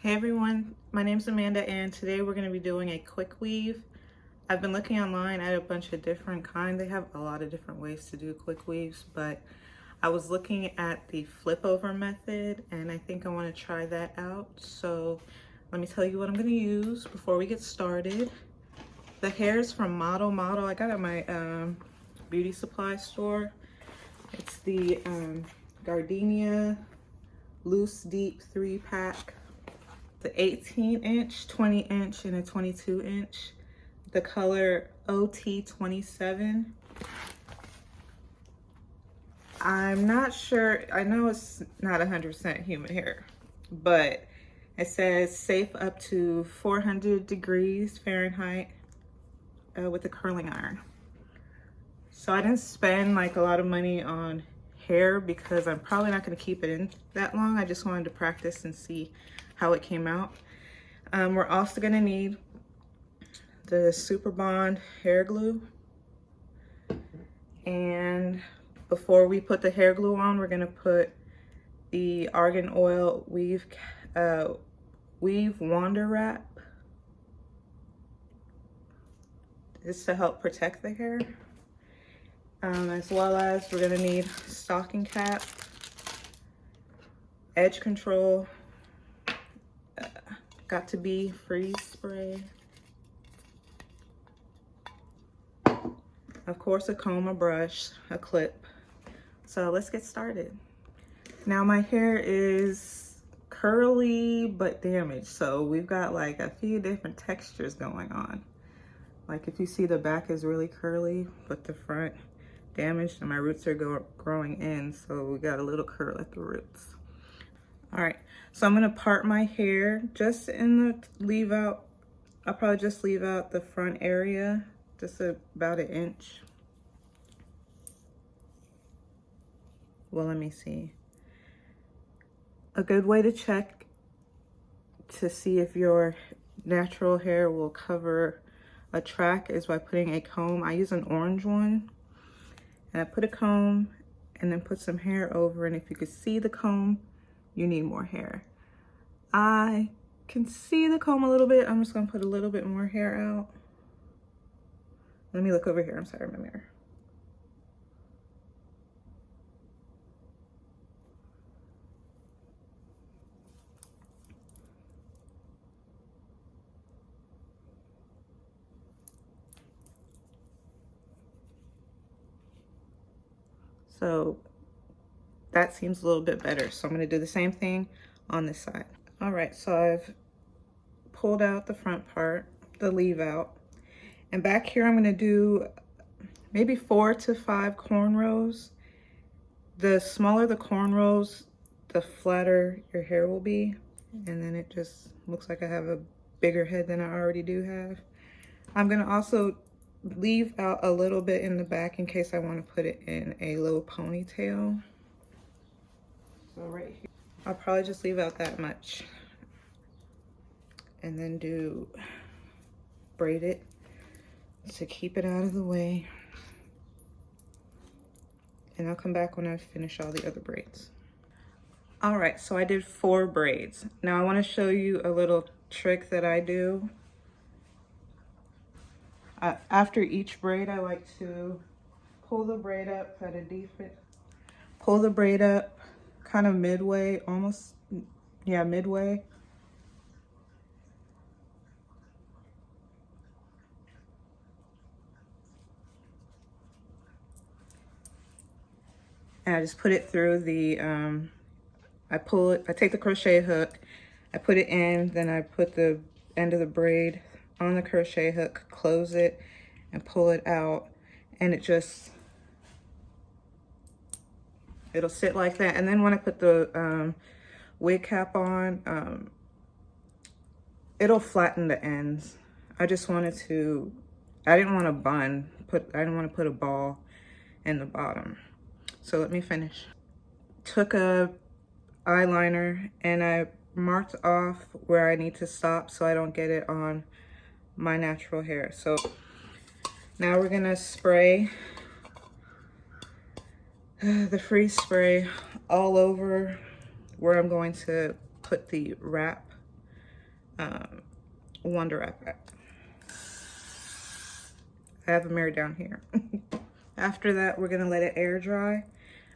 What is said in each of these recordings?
Hey everyone, my name's Amanda and today we're going to be doing a quick weave. I've been looking online at a bunch of different kinds. They have a lot of different ways to do quick weaves, but I was looking at the flip over method and I think I want to try that out. So let me tell you what I'm going to use before we get started. The hair is from Model. I got it at my beauty supply store. It's the Gardenia Loose Deep 3-pack. The 18-inch, 20-inch, and a 22-inch. The color OT27. I'm not sure, I know it's not 100% human hair, but it says safe up to 400 degrees Fahrenheit with a curling iron. So I didn't spend like a lot of money on hair because I'm probably not going to keep it in that long. I just wanted to practice and see how it came out. We're also going to need the Super Bond hair glue. And before we put the hair glue on, we're going to put the Argan Oil Weave Wander Wrap. This is to help protect the hair. As well as we're going to need stocking cap, edge control, got to be freeze spray, of course a comb, a brush, a clip. So let's get started. Now my hair is curly but damaged, so we've got like a few different textures going on. Like if you see, the back is really curly but the front damaged, and my roots are growing in, so we got a little curl at the roots. All right, so I'm gonna part my hair just in the leave out. I'll probably just leave out the front area, just about 1 inch. Well, let me see. A good way to check to see if your natural hair will cover a track is by putting a comb. I use an orange one, and I put a comb and then put some hair over, and if you could see the comb, you need more hair. I can see the comb a little bit. I'm just gonna put a little bit more hair out. Let me look over here. I'm sorry, my mirror. So that seems a little bit better. So I'm gonna do the same thing on this side. All right, so I've pulled out the front part, the leave out. And back here, I'm gonna do maybe 4 to 5 cornrows. The smaller the cornrows, the flatter your hair will be. And then it just looks like I have a bigger head than I already do have. I'm gonna also leave out a little bit in the back in case I wanna put it in a little ponytail. So right here, I'll probably just leave out that much. And then braid it to keep it out of the way. And I'll come back when I finish all the other braids. All right, so I did 4 braids. Now I want to show you a little trick that I do. After each braid, I like to pull the braid up at a decent, pull the braid up kind of midway, almost, yeah, midway. And I just put it through the, I take the crochet hook, I put it in, then I put the end of the braid on the crochet hook, close it, and pull it out. And it'll sit like that. And then when I put the wig cap on, it'll flatten the ends. I didn't want a bun, I didn't want to put a ball in the bottom. So let me finish. Took a eyeliner and I marked off where I need to stop so I don't get it on my natural hair. So now we're gonna spray the freeze spray all over where I'm going to put the wrap Wonder Wrap it. I have a mirror down here. After that, we're gonna let it air dry.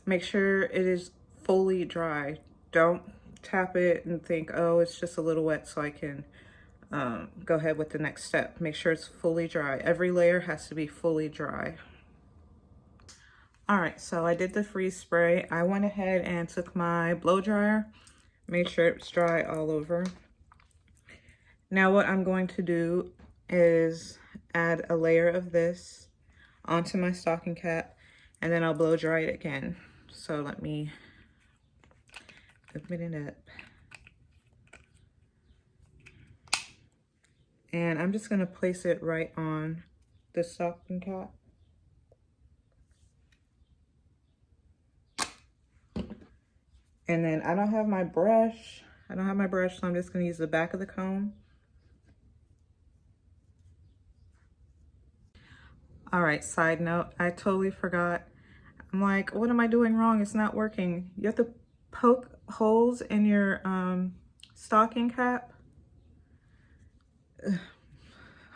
Make sure it is fully dry. Don't tap it and think, oh, it's just a little wet, so I can go ahead with the next step. Make sure it's fully dry. Every layer has to be fully dry. All right, so I did the freeze spray. I went ahead and took my blow dryer, made sure it's dry all over. Now what I'm going to do is add a layer of this onto my stocking cap, and then I'll blow dry it again. So let me open it up. And I'm just gonna place it right on the stocking cap. And then I don't have my brush. So I'm just gonna use the back of the comb. All right, side note, I totally forgot. I'm like, what am I doing wrong? It's not working. You have to poke holes in your stocking cap. Ugh.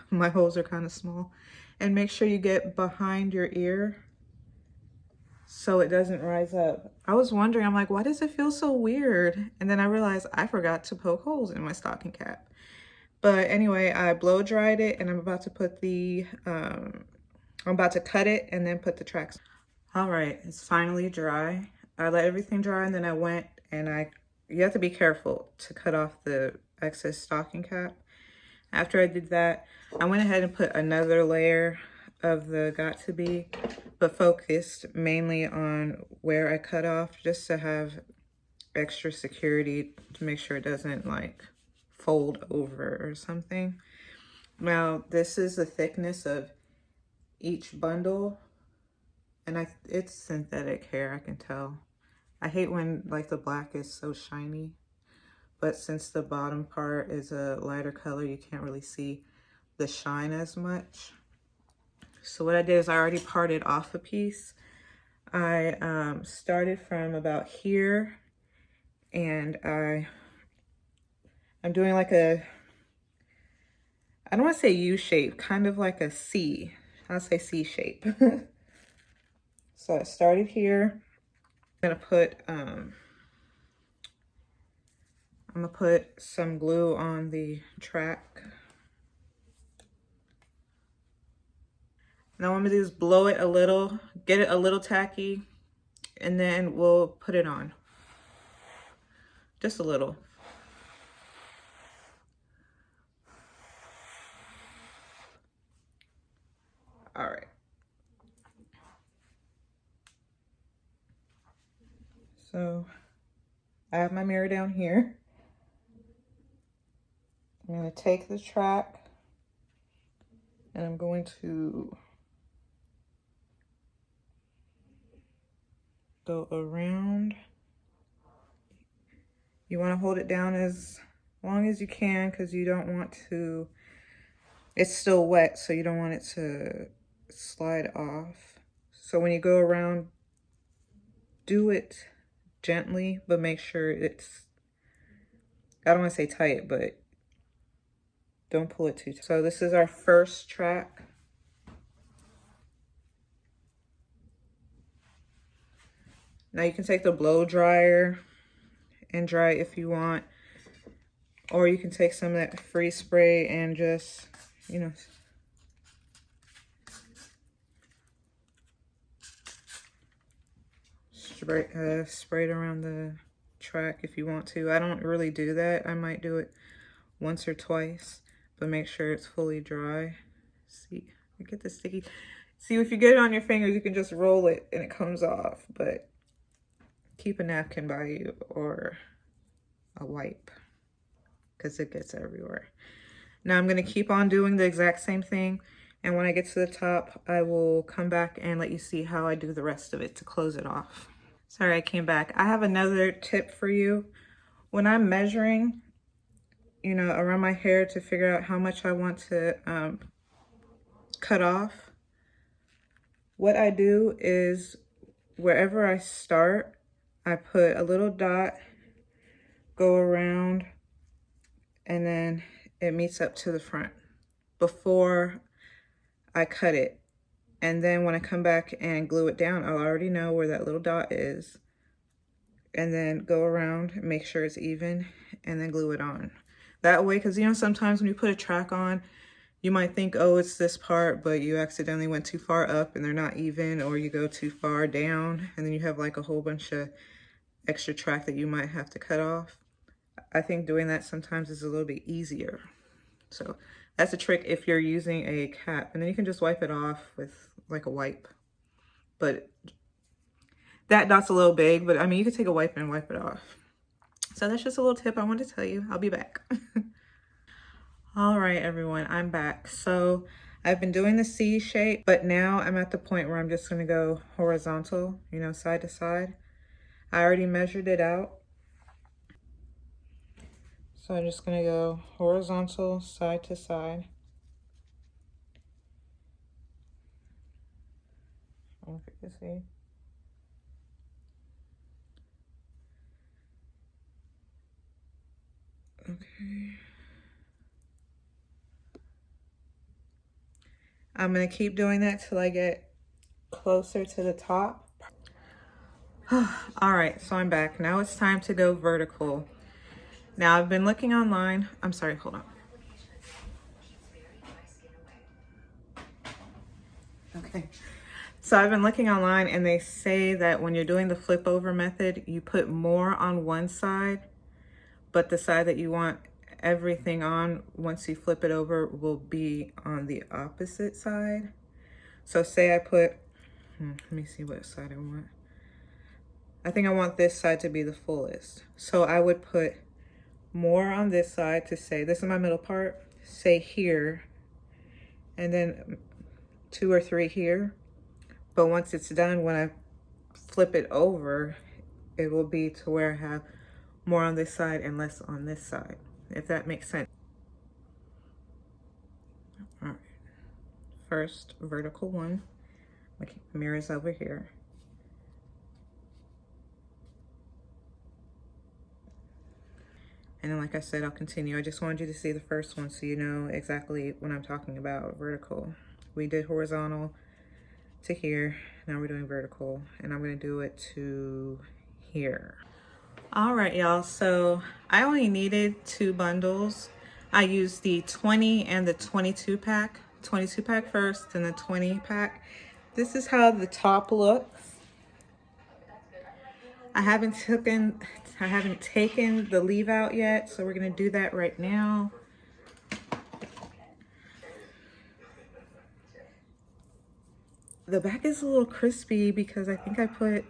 My holes are kind of small. And make sure you get behind your ear so it doesn't rise up. I was wondering, I'm like, why does it feel so weird? And then I realized I forgot to poke holes in my stocking cap. But anyway, I blow dried it, and I'm about to put the, I'm about to cut it and then put the tracks. All right, it's finally dry. I let everything dry, and then I went and you have to be careful to cut off the excess stocking cap. After I did that, I went ahead and put another layer of the Got2b, but focused mainly on where I cut off, just to have extra security to make sure it doesn't like fold over or something. Now, this is the thickness of each bundle, and it's synthetic hair, I can tell. I hate when like the black is so shiny, but since the bottom part is a lighter color, you can't really see the shine as much. So what I did is I already parted off a piece. I started from about here, and I'm doing like I don't want to say U shape, kind of like a C. I'll say C shape. So I started here. I'm gonna put some glue on the track. Now what I'm gonna do is blow it a little, get it a little tacky, and then we'll put it on. Just a little. All right. So I have my mirror down here. I'm gonna take the track and I'm going to go around. You want to hold it down as long as you can, because you don't want to, it's still wet, so you don't want it to slide off. So when you go around, do it gently, but make sure it's, I don't want to say tight, but don't pull it too tight. So this is our first track. Now you can take the blow dryer and dry it if you want, or you can take some of that freeze spray and just, you know, spray it around the track if you want to. I don't really do that. I might do it once or twice, but make sure it's fully dry. See, you get the sticky. See, if you get it on your fingers, you can just roll it and it comes off, but keep a napkin by you or a wipe, because it gets everywhere. Now I'm going to keep on doing the exact same thing, and when I get to the top, I will come back and let you see how I do the rest of it to close it off. Sorry, I came back. I have another tip for you. When I'm measuring, you know, around my hair to figure out how much I want to cut off, what I do is wherever I start, I put a little dot, go around, and then it meets up to the front before I cut it. And then when I come back and glue it down, I'll already know where that little dot is. And then go around and make sure it's even and then glue it on. That way, because you know, sometimes when you put a track on, you might think, oh, it's this part, but you accidentally went too far up and they're not even, or you go too far down and then you have like a whole bunch of extra track that you might have to cut off. I think doing that sometimes is a little bit easier. So that's a trick if you're using a cap, and then you can just wipe it off with like a wipe. But that dot's a little big, but I mean, you could take a wipe and wipe it off. So that's just a little tip I wanted to tell you. I'll be back. All right, everyone, I'm back. So I've been doing the C shape, but now I'm at the point where I'm just gonna go horizontal, you know, side to side. I already measured it out. So I'm just gonna go horizontal, side to side. I don't know if you can see. Okay. I'm gonna keep doing that till I get closer to the top. All right, so I'm back. Now it's time to go vertical. Now I've been looking online. I'm sorry, hold on. Okay. So I've been looking online and they say that when you're doing the flip over method, you put more on one side, but the side that you want everything on once you flip it over will be on the opposite side. So say I put, let me see what side I want. I think I want this side to be the fullest. So I would put more on this side to say, this is my middle part, say here, and then 2 or 3 here. But once it's done, when I flip it over, it will be to where I have more on this side and less on this side, if that makes sense. All right, first vertical one, my mirror's over here. And then, like I said, I'll continue. I just wanted you to see the first one so you know exactly what I'm talking about, vertical. We did horizontal to here, now we're doing vertical, and I'm gonna do it to here. All right, y'all, so I only needed 2 bundles. I used the 20 and the 22 pack. 22 pack first, and the 20 pack. This is how the top looks. I haven't taken the leave out yet, so we're gonna do that right now. The back is a little crispy because I think I put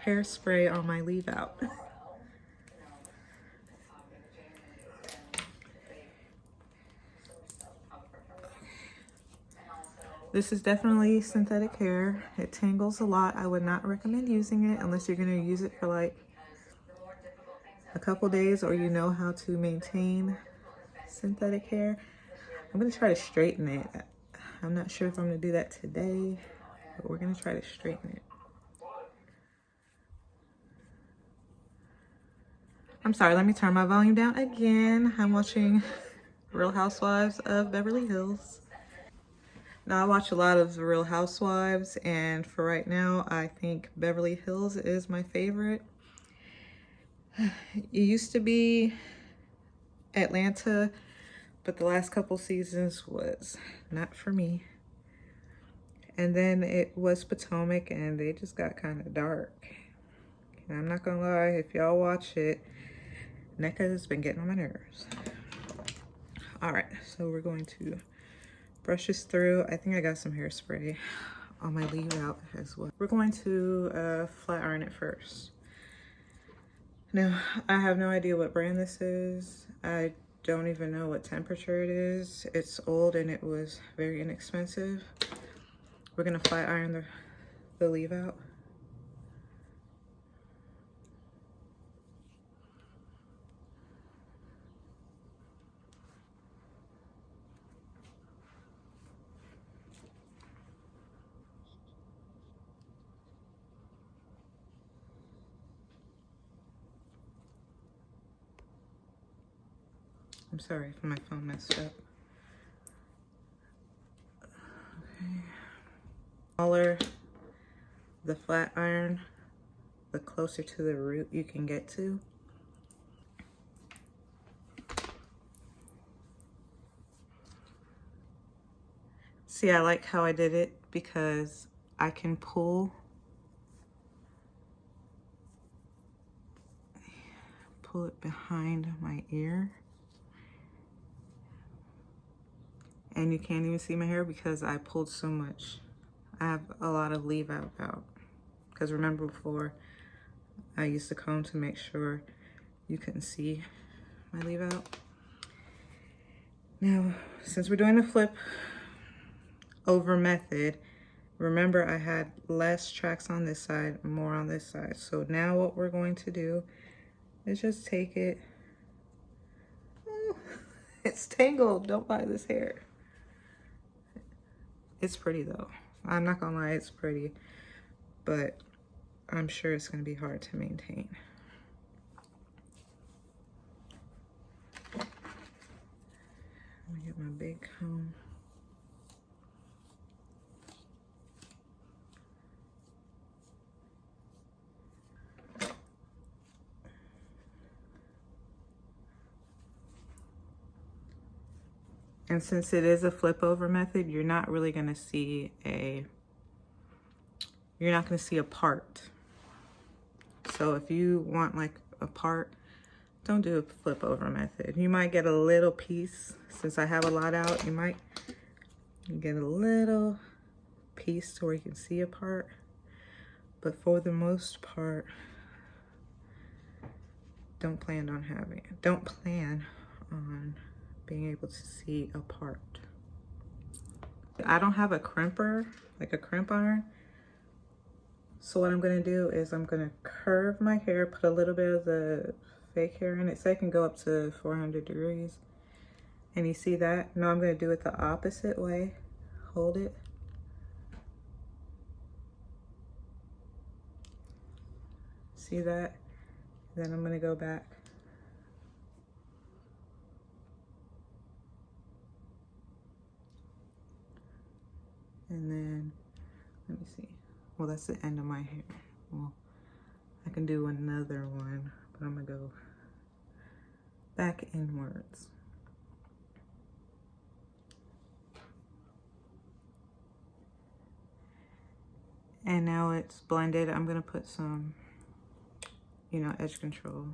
hairspray on my leave out. This is definitely synthetic hair. It tangles a lot. I would not recommend using it unless you're gonna use it for like a couple days or you know how to maintain synthetic hair. I'm gonna try to straighten it. I'm not sure if I'm gonna do that today, but we're gonna try to straighten it. I'm sorry, let me turn my volume down again. I'm watching Real Housewives of Beverly Hills. Now, I watch a lot of Real Housewives, and for right now, I think Beverly Hills is my favorite. It used to be Atlanta, but the last couple seasons was not for me. And then it was Potomac, and they just got kind of dark. And I'm not gonna lie, if y'all watch it, NECA has been getting on my nerves. All right, so we're going to brush this through. I think I got some hairspray on my leave out as well. We're going to flat iron it first. Now, I have no idea what brand this is. I don't even know what temperature it is. It's old and it was very inexpensive. We're gonna flat iron the leave out. I'm sorry if my phone messed up. Okay. The smaller the flat iron, the closer to the root you can get to. See, I like how I did it because I can pull it behind my ear. And you can't even see my hair because I pulled so much. I have a lot of leave out. Because remember before, I used to comb to make sure you couldn't see my leave out. Now, since we're doing the flip over method, remember I had less tracks on this side, more on this side. So now what we're going to do is just take it. Oh, it's tangled, don't buy this hair. It's pretty though. I'm not gonna lie, it's pretty, but I'm sure it's gonna be hard to maintain. Let me get my big comb. And since it is a flip over method, you're not really gonna see a part. So if you want like a part, don't do a flip over method. You might get a little piece. Since I have a lot out, you might get a little piece to where you can see a part. But for the most part, don't plan on being able to see a part. I don't have a crimper, like a crimp iron. So what I'm gonna do is I'm gonna curve my hair, put a little bit of the fake hair in it so it can go up to 400 degrees. And you see that? Now I'm gonna do it the opposite way. Hold it. See that? Then I'm gonna go back. And then, let me see. Well, that's the end of my hair. Well, I can do another one, but I'm gonna go back inwards. And now it's blended. I'm gonna put some, edge control.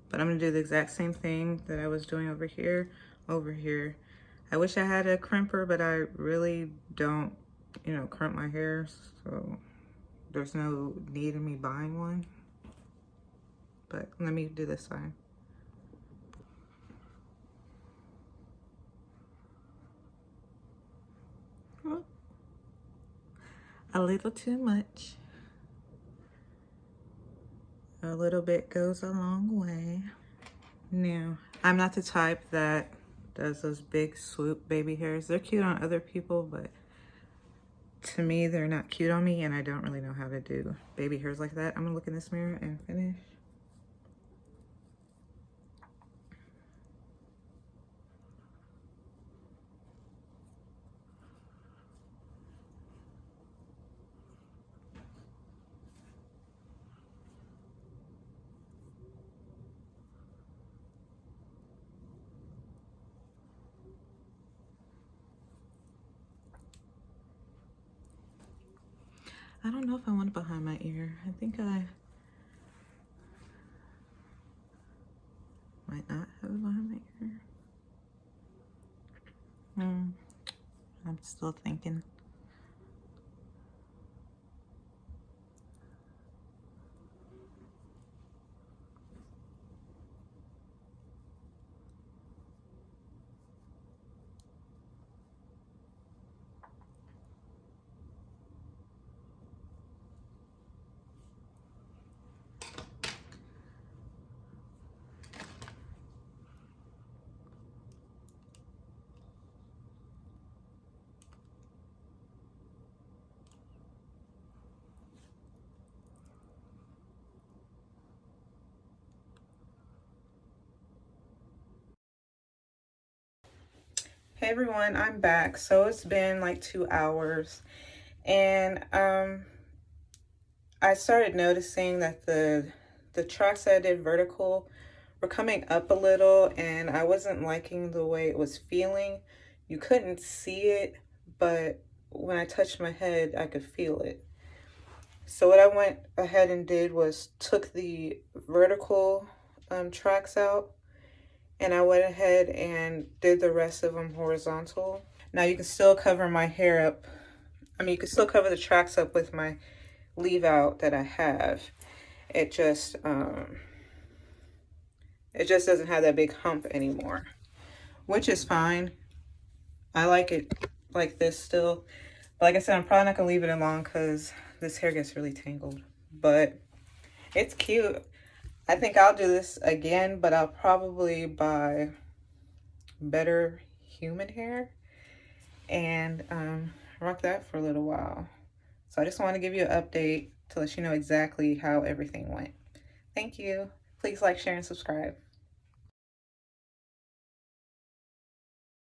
But I'm gonna do the exact same thing that I was doing over here. I wish I had a crimper, but I really don't, crimp my hair, so there's no need in me buying one. But let me do this side. Oh, a little too much. A little bit goes a long way. Now, I'm not the type that does those big swoop baby hairs. They're cute on other people, but to me, they're not cute on me, and I don't really know how to do baby hairs like that. I'm gonna look in this mirror and finish. I don't know if I want it behind my ear. I think I might not have it behind my ear. I'm still thinking. Hey everyone, I'm back. So it's been like 2 hours, and I started noticing that the tracks that I did vertical were coming up a little, and I wasn't liking the way it was feeling. You couldn't see it, but when I touched my head, I could feel it. So what I went ahead and did was took the vertical tracks out, and I went ahead and did the rest of them horizontal. Now you can still cover my hair up. I mean, you can still cover the tracks up with my leave out that I have. It just doesn't have that big hump anymore, which is fine. I like it like this still. But like I said, I'm probably not gonna leave it alone because this hair gets really tangled. But it's cute. I think I'll do this again, but I'll probably buy better human hair and rock that for a little while. So I just want to give you an update to let you know exactly how everything went. Thank you. Please like, share, and subscribe.